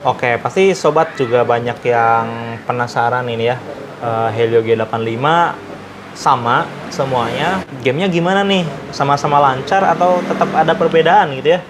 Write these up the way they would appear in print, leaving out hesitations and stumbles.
Oke, pasti sobat juga banyak yang penasaran ini ya. Helio G85 sama semuanya. Gamenya gimana nih? Sama-sama lancar atau tetap ada perbedaan gitu ya?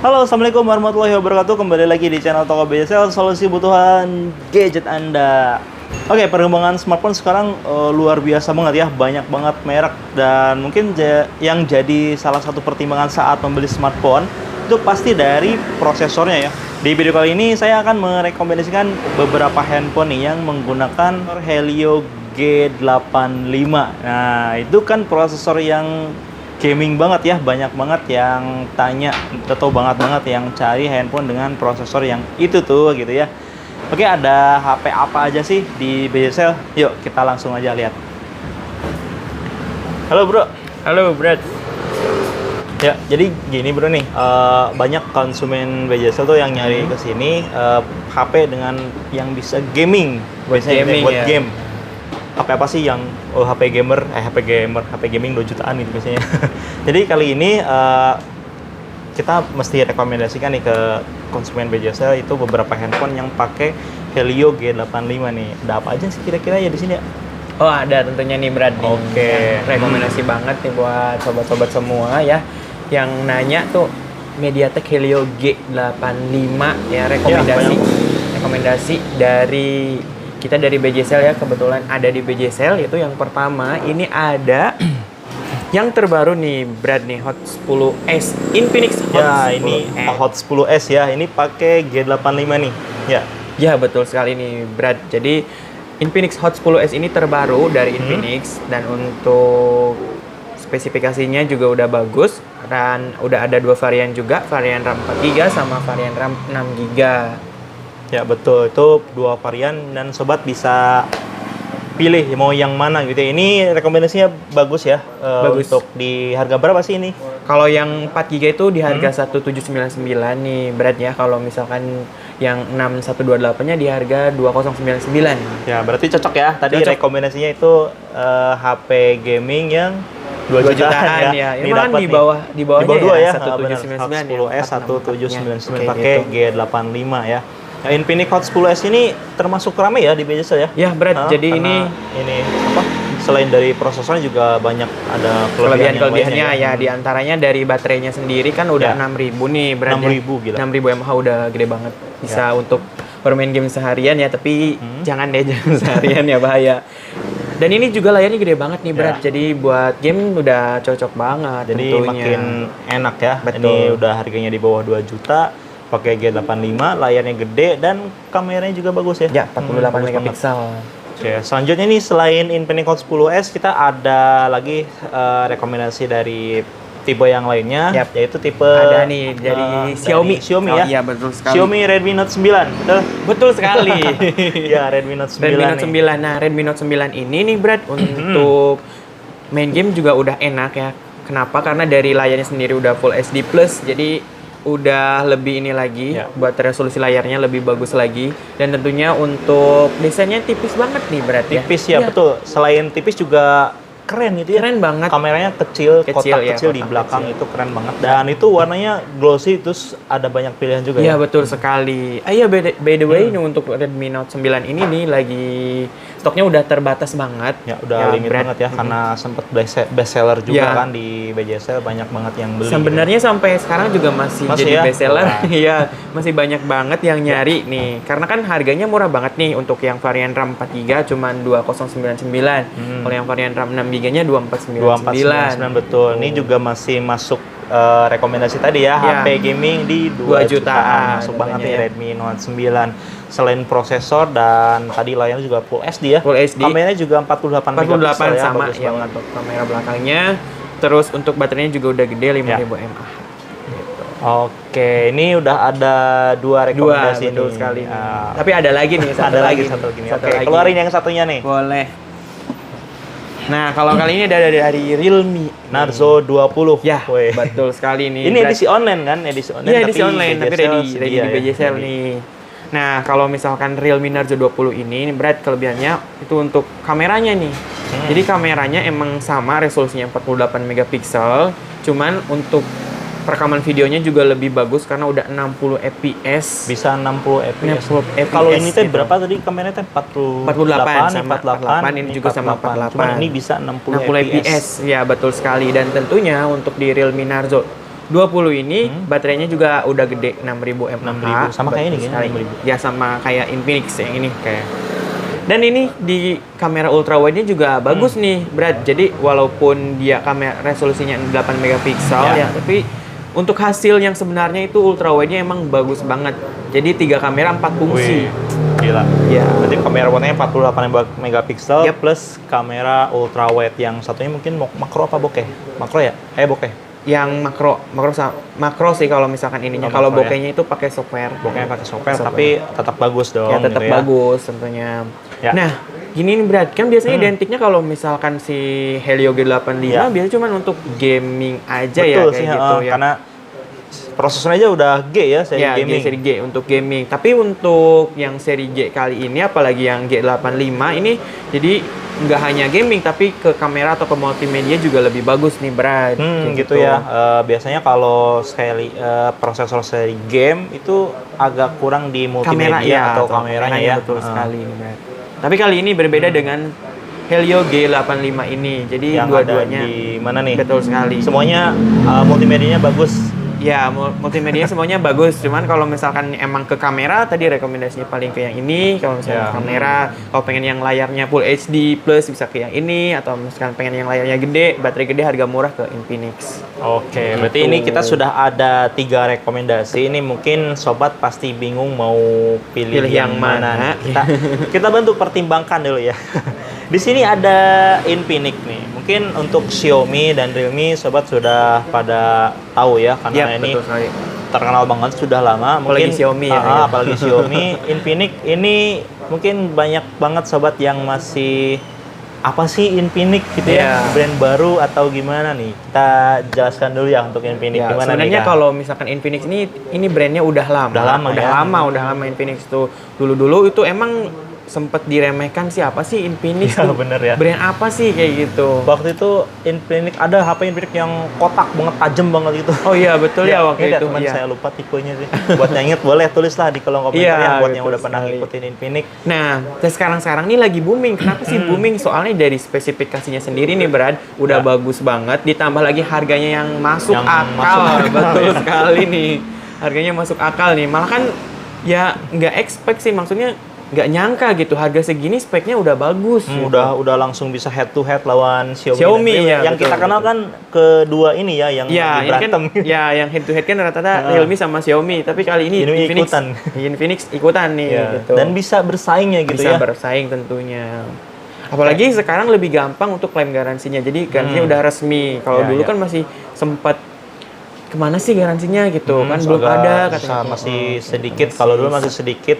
Halo, assalamualaikum warahmatullahi wabarakatuh. Kembali lagi di channel Toko BJSL, solusi kebutuhan gadget Anda. Oke, perkembangan smartphone sekarang luar biasa banget ya, banyak banget merek, dan mungkin yang jadi salah satu pertimbangan saat membeli smartphone itu pasti dari prosesornya ya. Di video kali ini saya akan merekomendasikan beberapa handphone nih yang menggunakan Helio G85. Nah, itu kan prosesor yang gaming banget ya, banyak banget yang tanya atau banget yang cari handphone dengan prosesor yang itu tuh gitu ya. Oke, ada HP apa aja sih di BJSL? Yuk kita langsung aja lihat. Halo bro. Halo Brad. Ya, jadi gini bro nih, banyak konsumen BJSL tuh yang nyari ke sini HP dengan yang bisa gaming, biasanya gaming, buat ya. game. HP apa sih yang HP gaming 2 jutaan gitu biasanya. Jadi kali ini kita mesti rekomendasikan nih ke konsumen BJSL itu beberapa handphone yang pakai Helio G85 nih. Ada apa aja sih kira-kira ya di sini ya? Oh, ada tentunya nih Brad nih. Oke. Rekomendasi banget nih buat sobat-sobat semua ya yang nanya tuh MediaTek Helio G85 ya, rekomendasi dari kita dari BJSL ya, kebetulan ada di BJSL. Itu yang pertama, ini ada yang terbaru nih Brad nih, Hot 10s Infinix Hot 10s. Ya, ini Hot 10s ya. Ini pakai G85 nih. Ya. Ya, betul sekali nih Brad. Jadi Infinix Hot 10s ini terbaru dari Infinix, dan untuk spesifikasinya juga udah bagus, dan udah ada 2 varian juga, varian RAM 4GB sama varian RAM 6GB. Ya betul, itu 2 varian dan sobat bisa pilih mau yang mana gitu ya. Ini rekomendasinya bagus ya. Bagus. Untuk di harga berapa sih ini? Kalau yang 4GB itu di harga 1799 nih Brad ya. Kalau misalkan yang 6128-nya di harga 2099. Ya berarti cocok ya. Tadi Cocok. rekomendasinya itu HP gaming yang 2 jutaan ya. Ini Ini kan dapat di bawah dua ya. 1799 10s 1799 pakai gitu. G85 ya. Nah, Infinix Hot 10s ini termasuk ramai ya di BJSL ya? Ya Brad, jadi ini apa? Selain dari prosesornya juga banyak ada kelebihan-kelebihannya ya. Di antaranya dari baterainya sendiri kan udah Ya. 6.000 nih Brad. 6.000 gila. 6.000 mAh udah gede banget. Bisa untuk bermain game seharian ya, tapi jangan seharian ya, bahaya. Dan ini juga layarnya gede banget nih Brad. Ya. Jadi buat game udah cocok banget. Jadi tentunya makin enak ya. Betul. Ini udah harganya di bawah 2 juta. Pakai G85, layarnya gede dan kameranya juga bagus ya. Ya, 48 bagus megapiksel. banget. Oke, selanjutnya nih selain Infinix Hot 10s kita ada lagi rekomendasi dari tipe yang lainnya, yaitu tipe Ada nih dari Xiaomi. Xiaomi Oh, ya. iya, betul sekali. Xiaomi Redmi Note 9, betul? Betul sekali. Ya, Redmi Note 9. Redmi Note 9. Nah, Redmi Note 9 ini nih Brad, untuk main game juga udah enak ya. Kenapa? Karena dari layarnya sendiri udah Full HD+, jadi udah lebih ini lagi, buat resolusi layarnya lebih bagus lagi, dan tentunya untuk desainnya tipis banget nih Brad ya. Tipis ya, betul. Selain tipis juga keren gitu ya. Keren banget. Kameranya kecil, kotak ya, kecil di kotak belakang kecil. itu keren banget. Dan itu warnanya glossy, terus ada banyak pilihan juga Iya, ya. betul sekali. Iya, by the way, ini untuk Redmi Note 9 ini nih lagi stoknya udah terbatas banget. Ya, udah limit Brad. banget ya, karena sempat best seller juga Ya. kan di BJSL, banyak banget yang beli. Sebenarnya sampai sekarang juga masih jadi ya? best seller. Iya, masih banyak banget yang nyari nih. Karena kan harganya murah banget nih, untuk yang varian RAM 4GB cuman 2099. Kalau yang varian RAM 6GB-nya 2499. 2499 betul. Ini juga masih masuk rekomendasi tadi ya, HP gaming di 2 jutaan. Masuk banget nih Redmi Note 9. Selain prosesor dan tadi layarnya juga Full HD ya. Full HD. Kameranya juga 48 megapiksel ya, sama bagus yang banget. untuk kamera belakangnya. Terus untuk baterainya juga udah gede, 5000 mAh. Oke, ini udah ada 2 rekomendasi betul nih. sekali. Tapi ada lagi nih, Satu lagi nih. Oke, keluarin yang satunya nih. Boleh. Nah, kalau kali ini ada dari Realme Narzo 20. Ya, Weh. betul sekali nih. Ini edisi online kan? Edisi online. Iya, edisi online tapi ready sedia di ya. BJSL nih. Nah, kalau misalkan Realme Narzo 20 ini berat kelebihannya itu untuk kameranya nih. Jadi kameranya emang sama resolusinya 48 megapiksel, cuman untuk perekaman videonya juga lebih bagus karena udah 60 fps. Bisa 60 fps. 60 fps. Kalau ini teh gitu. berapa tadi kameranya teh? 48 sama 48, ini juga sama 48. Cuman ini bisa 60 fps. Ya, betul sekali. Dan tentunya untuk di Realme Narzo 20 ini baterainya juga udah gede 6000 mAh. 6000 sama kayak ini kan? 6000. Ya, sama kayak Infinix yang ini kayak. Dan ini di kamera ultrawide-nya juga bagus nih, Brad. Jadi walaupun dia kamera resolusinya 8 megapiksel ya, tapi untuk hasil yang sebenarnya itu ultrawide-nya emang bagus banget. Jadi 3 kamera 4 fungsi. Wih, gila. Ya. Berarti kamera warnanya 48 megapiksel plus kamera ultrawide yang satunya mungkin makro apa bokeh? Makro ya? Bokeh. Yang makro sih kalau misalkan ininya. Kalau makro bokehnya itu pakai software. Bokehnya pakai software, tapi tetap bagus dong. Ya, tetap gitu bagus tentunya. Ya. Nah, gini nih Brad, kan biasanya identiknya kalau misalkan si Helio G85 biasanya cuma untuk gaming aja. Betul ya sih, kayak gitu ya. karena prosesornya aja udah G ya, seri gaming. Seri G untuk gaming. Tapi untuk yang seri G kali ini, apalagi yang G85 ini, jadi nggak hanya gaming, tapi ke kamera atau ke multimedia juga lebih bagus nih, Brad. Gitu ya. Biasanya kalau prosesor seri game itu agak kurang di multimedia atau kameranya ya. Betul sekali nih, Brad. Tapi kali ini berbeda dengan Helio G85 ini. Jadi yang dua-duanya di mana nih? Betul sekali. Semuanya multimedianya bagus. Ya, multimedia semuanya bagus. Cuman kalau misalkan emang ke kamera, tadi rekomendasinya paling ke yang ini. Kalau misalkan kamera, kalau pengen yang layarnya Full HD plus bisa ke yang ini. Atau misalkan pengen yang layarnya gede, baterai gede, harga murah ke Infinix. Oke, berarti ini kita sudah ada 3 rekomendasi. Ini mungkin sobat pasti bingung mau pilih yang mana. Kita bantu pertimbangkan dulu ya. Di sini ada Infinix nih. Mungkin untuk Xiaomi dan Realme sobat sudah pada tahu ya karena ini terkenal banget sudah lama. Mungkin apalagi Xiaomi ya. Apalagi Xiaomi, Infinix ini mungkin banyak banget sobat yang masih apa sih Infinix gitu ya, brand baru atau gimana nih? Kita jelaskan dulu ya untuk Infinix gimana nih. Sebenarnya kalau misalkan Infinix ini brandnya udah lama. Udah lama Infinix tuh. Dulu itu emang sempet diremehkan siapa sih Infinix tuh? Bener ya. Brand apa sih kayak gitu? Waktu itu Infinix ada HP Infinix yang kotak banget, tajam banget gitu. Oh iya betul ya waktu itu. Teman saya lupa tipenya sih. Buat yang inget boleh tulislah di kolom komentar ya buat yang udah pernah ngikutin Infinix. Nah, sekarang ini lagi booming. Kenapa sih booming? Soalnya dari spesifikasinya sendiri nih Brad, udah bagus banget. Ditambah lagi harganya yang masuk akal. Betul sekali nih. Harganya masuk akal nih. Malah kan ya nggak expect sih, maksudnya nggak nyangka gitu harga segini speknya udah bagus. Udah langsung bisa head to head lawan Xiaomi ya, yang kita kenal kan kedua ini ya yang berantem. Kan, yang head to head kan rata-rata Realme sama Xiaomi, tapi kali ini Infinix ikutan nih gitu. Dan bisa bersaing ya gitu bisa bersaing tentunya. Apalagi sekarang lebih gampang untuk klaim garansinya. Jadi garansinya udah resmi. Kalau dulu kan masih sempat kemana sih garansinya gitu kan belum ada katanya masih sedikit. Kalau dulu masih sedikit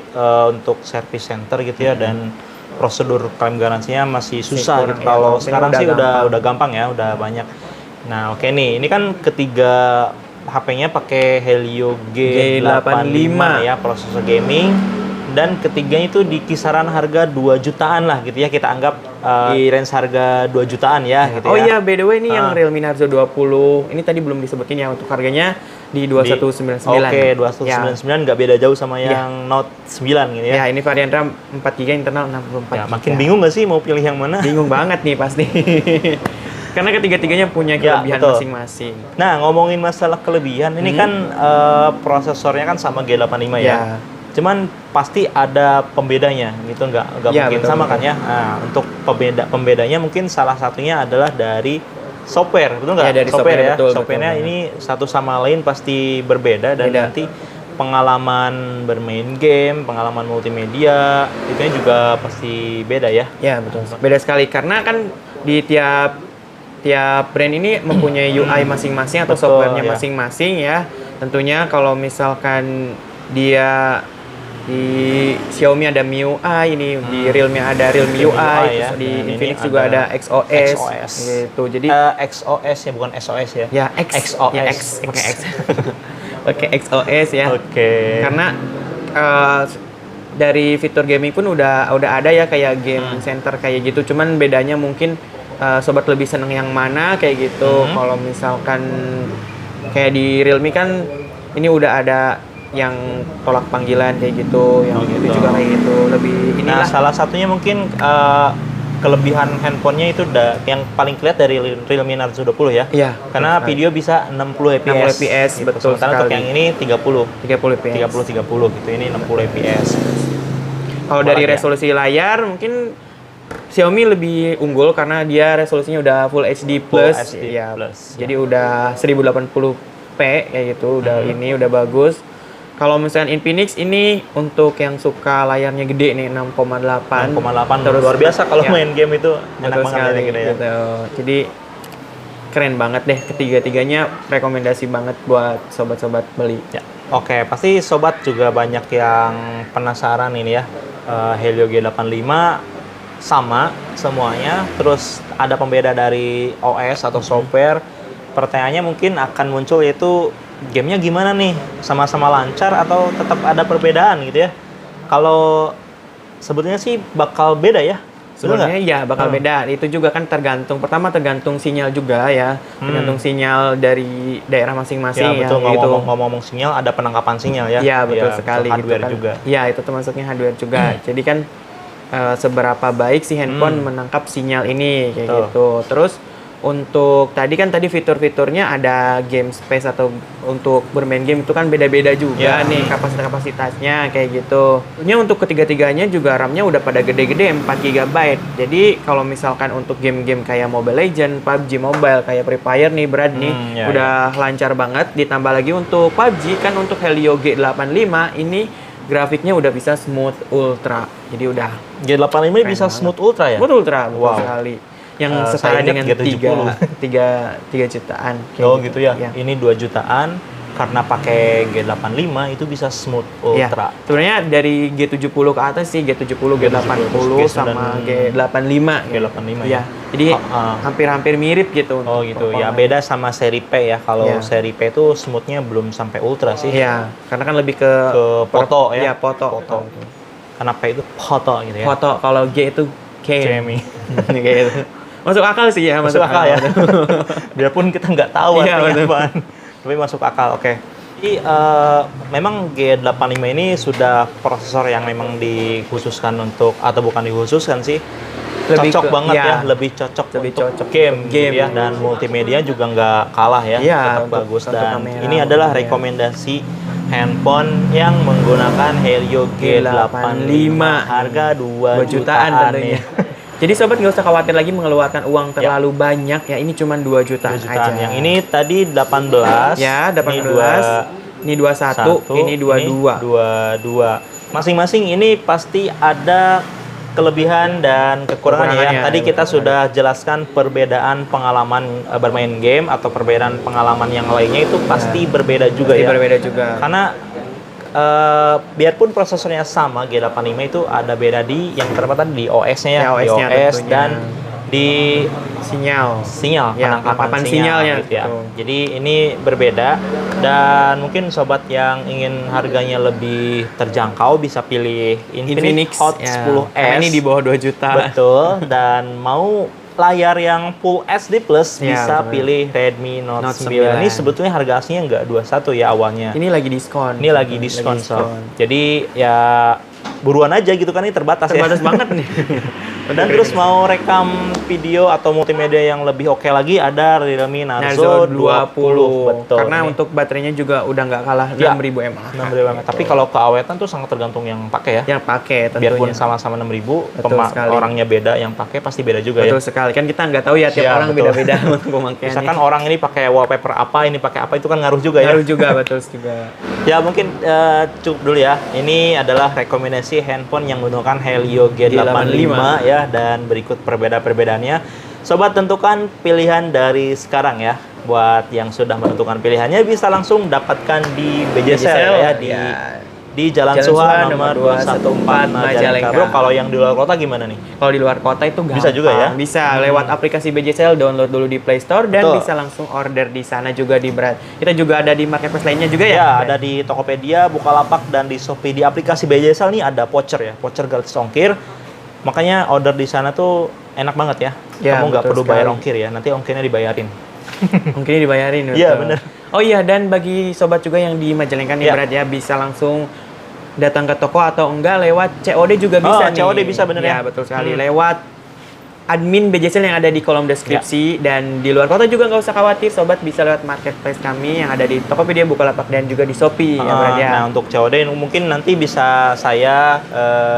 untuk service center gitu ya, dan prosedur klaim garansinya masih susah gitu. Kalau sekarang sih udah gampang ya, udah banyak. Nah oke nih, ini kan ketiga HP-nya pakai Helio G85 ya, prosesor gaming. Dan ketiganya itu di kisaran harga 2 jutaan lah gitu ya, kita anggap di range harga 2 jutaan ya gitu ya. Oh iya, by the way ini yang Realme Narzo 20 ini tadi belum disebutin ya, untuk harganya di 2199. Oke, 2199 nggak beda jauh sama yang Note 9 gitu ya. Ya, ini varian RAM 4GB, internal 64GB. Ya, makin bingung nggak sih mau pilih yang mana? Bingung banget nih pasti. Karena ketiga-tiganya punya kelebihan masing-masing. Nah, ngomongin masalah kelebihan, ini kan prosesornya kan sama G85 ya. Cuman pasti ada pembedanya gitu, nggak mungkin sama kan ya. Nah, untuk pembedanya mungkin salah satunya adalah dari software, betul nggak? Dari software ya. Softwarenya ini satu sama lain pasti berbeda, dan nanti pengalaman bermain game, pengalaman multimedia itu juga pasti beda ya. Ya betul. Beda sekali karena kan di tiap brand ini mempunyai UI masing-masing atau softwarenya masing-masing ya. Tentunya kalau misalkan dia Di Xiaomi ada MIUI, ini di Realme ada Realme UI, UI ya. terus di Dan ini Infinix juga ada ada XOS, XOS. gitu. Jadi XOS ya, bukan SOS ya. ya XOS. ya X, pakai X. Pakai XOS ya. Oke. Karena dari fitur gaming pun udah ada ya kayak game center kayak gitu. Cuman bedanya mungkin sobat lebih seneng yang mana kayak gitu. Kalau misalkan kayak di Realme kan ini udah ada yang tolak panggilan kayak gitu, yang itu juga kayak gitu. Lebih Nah, inilah. salah satunya mungkin kelebihan handphonenya itu yang paling kelihatan dari Realme Narzo 20 ya. Iya. Karena betul video bisa 60 fps. 60 fps, gitu. betul Sementara untuk sekali. yang ini 30. sekali. 30 fps. 30 gitu. Ini 60 fps. Kalau dari Apalagi ya? resolusi layar mungkin Xiaomi lebih unggul karena dia resolusinya udah Full HD plus. HD Ya, plus. jadi udah 1080p kayak gitu, udah ini udah bagus. Kalau misalnya Infinix ini untuk yang suka layarnya gede nih 6,8. 6,8 Terus luar biasa kalau ya, main game itu enak betul banget sekali ya, gede ya. gitu. Jadi keren banget deh, ketiga-tiganya rekomendasi banget buat sobat-sobat beli. Ya. Oke, pasti sobat juga banyak yang penasaran ini ya. Helio G85 sama semuanya, terus ada pembeda dari OS atau software. Pertanyaannya mungkin akan muncul yaitu gamenya gimana nih? Sama-sama lancar atau tetap ada perbedaan gitu ya? Kalau sebetulnya sih bakal beda ya. Betul Sebenarnya nggak? ya bakal beda. Itu juga kan tergantung. Pertama tergantung sinyal juga ya. Tergantung sinyal dari daerah masing-masing Ya, betul. gitu. Ngomong-ngomong sinyal, ada penangkapan sinyal ya. Iya, betul Ya, sekali hardware gitu kan. juga. Iya, itu termasuknya hardware juga. Jadi kan seberapa baik si handphone menangkap sinyal ini kayak Betul. gitu. Terus untuk tadi fitur-fiturnya ada game space atau untuk bermain game itu kan beda-beda juga Ya. nih kapasitasnya kayak gitu. Ini untuk ketiga-tiganya juga RAM-nya udah pada gede-gede 4 GB. Jadi kalau misalkan untuk game-game kayak Mobile Legends, PUBG Mobile kayak Free Fire nih Brad nih Ya, udah lancar banget. Ditambah lagi untuk PUBG kan untuk Helio G85 ini grafiknya udah bisa smooth ultra. Jadi udah G85 ini bisa banget. smooth ultra ya? smooth ultra betul Wow. sekali. Yang Saya setara ingat dengan G70. 3 jutaan. kayak Oh gitu ya. Iya. Ini 2 jutaan karena pakai G85 itu bisa smooth Iya. ultra. Sebenarnya dari G70 ke atas sih G70, G80 sama G85. G85 Ya. ya. Jadi Oh, hampir-hampir mirip gitu. Oh untuk gitu. Ya performanya. beda sama seri P ya. Kalau Iya. seri P itu smoothnya belum sampai ultra sih. Iya, karena kan lebih ke foto ya. Iya, foto. Foto. Karena P itu foto gitu ya. Foto, kalau G itu Jamie. kayak gitu. Masuk akal sih ya, Masuk akal ya. Biarpun kita nggak tahu Iya, artinya betul. apaan. Tapi masuk akal. Oke. Jadi memang G85 ini sudah prosesor yang memang dikhususkan untuk, atau bukan dikhususkan sih, Lebih cocok ke- banget ya. ya, lebih cocok Lebih untuk cocok game, untuk gitu game. ya, dan multimedia juga nggak kalah ya, Iya, tetap untuk- bagus. untuk Dan kamera, ini adalah multimedia. rekomendasi handphone yang menggunakan Helio G85, harga 2 2 jutaan tentunya. nih. Jadi sobat nggak usah khawatir lagi mengeluarkan uang terlalu banyak ya. Ini cuma 2 jutaan, 2 jutaan. aja. Yang ini tadi 18. Ya, 18. Ini 21, Satu, ini 22. 22. Masing-masing ini pasti ada kelebihan dan kekurangannya ya. Kekurangannya, Tadi ya, kita betul sudah jelaskan perbedaan pengalaman bermain game atau perbedaan pengalaman yang lainnya itu pasti berbeda juga Pasti ya. berbeda juga. Karena biarpun prosesornya sama G85 itu ada beda di yang terdapat di OS-nya ya, Ya, di OS-nya OS tentunya. dan di Sinyal. Ya, penangkapan papan sinyal sinyalnya, gitu ya. betul. Jadi ini berbeda dan mungkin sobat yang ingin harganya lebih terjangkau bisa pilih Infinix Hot ya. 10s. Karena ini di bawah 2 juta. Betul, dan mau layar yang Full HD Plus Ya, bisa betul. pilih Redmi Note, Note 9. 9. Ini sebetulnya harga aslinya nggak 21 ya awalnya. Ini lagi diskon. Ini lagi diskon, sob. Jadi ya buruan aja gitu kan, ini terbatas Terbatas ya. banget nih. Dan terus mau rekam video atau multimedia yang lebih oke lagi ada Realme Narzo 20. Betul. Karena Ini untuk baterainya juga udah nggak kalah Ya. 6.000 mAh. 6.000 mAh. Tapi kalau keawetan tuh sangat tergantung yang pakai ya. Yang pakai tentunya. Biarpun sama-sama 6.000, Betul sekali. orangnya beda, yang pakai pasti beda juga Betul ya. sekali. Kan kita nggak tahu ya tiap Ya, orang betul. beda-beda untuk pemakaiannya. Misalkan orang ini pakai wallpaper apa, ini pakai apa, itu kan ngaruh juga ya. Ngaruh juga, betul juga. Ya mungkin cukup dulu ya. Ini adalah rekomendasi handphone yang menggunakan Helio G85 ya, dan berikut perbedaan-perbedaannya. Sobat, tentukan pilihan dari sekarang ya. Buat yang sudah menentukan pilihannya bisa langsung dapatkan di BJ Sale ya, di di Jalan Suha nomor 214 Majalengka. Bro, kalau yang di luar kota gimana nih? Kalau di luar kota itu gampang. Bisa juga ya? Bisa lewat aplikasi BJ Sale, download dulu di Play Store dan Betul. bisa langsung order di sana juga di Brand. Kita juga ada di marketplace lainnya juga ya? Ya, ada di Tokopedia, Bukalapak, dan di Shopee. Di aplikasi BJ Sale nih ada voucher ya, voucher gratis ongkir. Makanya order di sana tuh enak banget ya. Ya, Kamu nggak betul perlu bayar sekali. ongkir ya, nanti ongkirnya dibayarin. Mungkin dibayarin. Iya, betul. bener. Oh iya, dan bagi sobat juga yang di Majalengka nih Iya. Brad ya, bisa langsung datang ke toko atau enggak lewat COD juga bisa nih. COD bisa bener ya? Betul sekali. Lewat admin BJ Sale yang ada di kolom deskripsi. Dan di luar kota juga nggak usah khawatir, sobat bisa lewat marketplace kami yang ada di Tokopedia, Bukalapak, dan juga di Shopee ya Brad ya. Nah, untuk COD mungkin nanti bisa saya,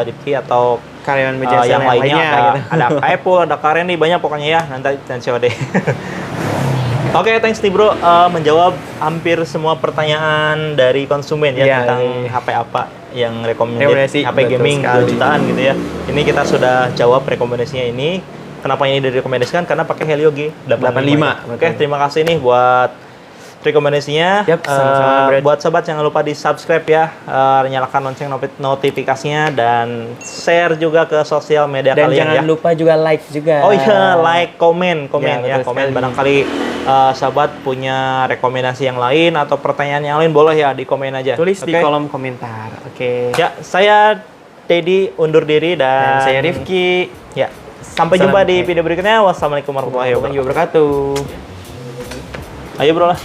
Dipki, atau Karyawan BJ Sale yang lainnya gitu. ada Kaepul, ada Karen nih, banyak pokoknya ya, nanti dan COD. Oke, thanks nih bro, menjawab hampir semua pertanyaan dari konsumen ya Iya, tentang iya. HP apa yang Rekomendasi, HP betul gaming 2 sekali. jutaan gitu ya. Ini kita sudah jawab rekomendasinya ini. Kenapa ini direkomendasikan? Karena pakai Helio G85. 85, Oke, terima kasih nih buat rekomendasinya. Yap, sama-sama, Brad. Buat sobat jangan lupa di subscribe ya, nyalakan lonceng notifikasinya dan share juga ke sosial media Dan kalian jangan ya. lupa juga like juga. Oh iya, like, komen Ya, ya, betul komen. sekali. Barangkali sahabat punya rekomendasi yang lain atau pertanyaan yang lain, boleh ya di komen aja. Tulis di Oke? kolom komentar. Oke. Ya, saya Teddy undur diri dan Dan saya Rifki. Ya, sampai jumpa di video berikutnya. Wassalamualaikum warahmatullahi wabarakatuh. Wabarakatuh. Ayo bro lah.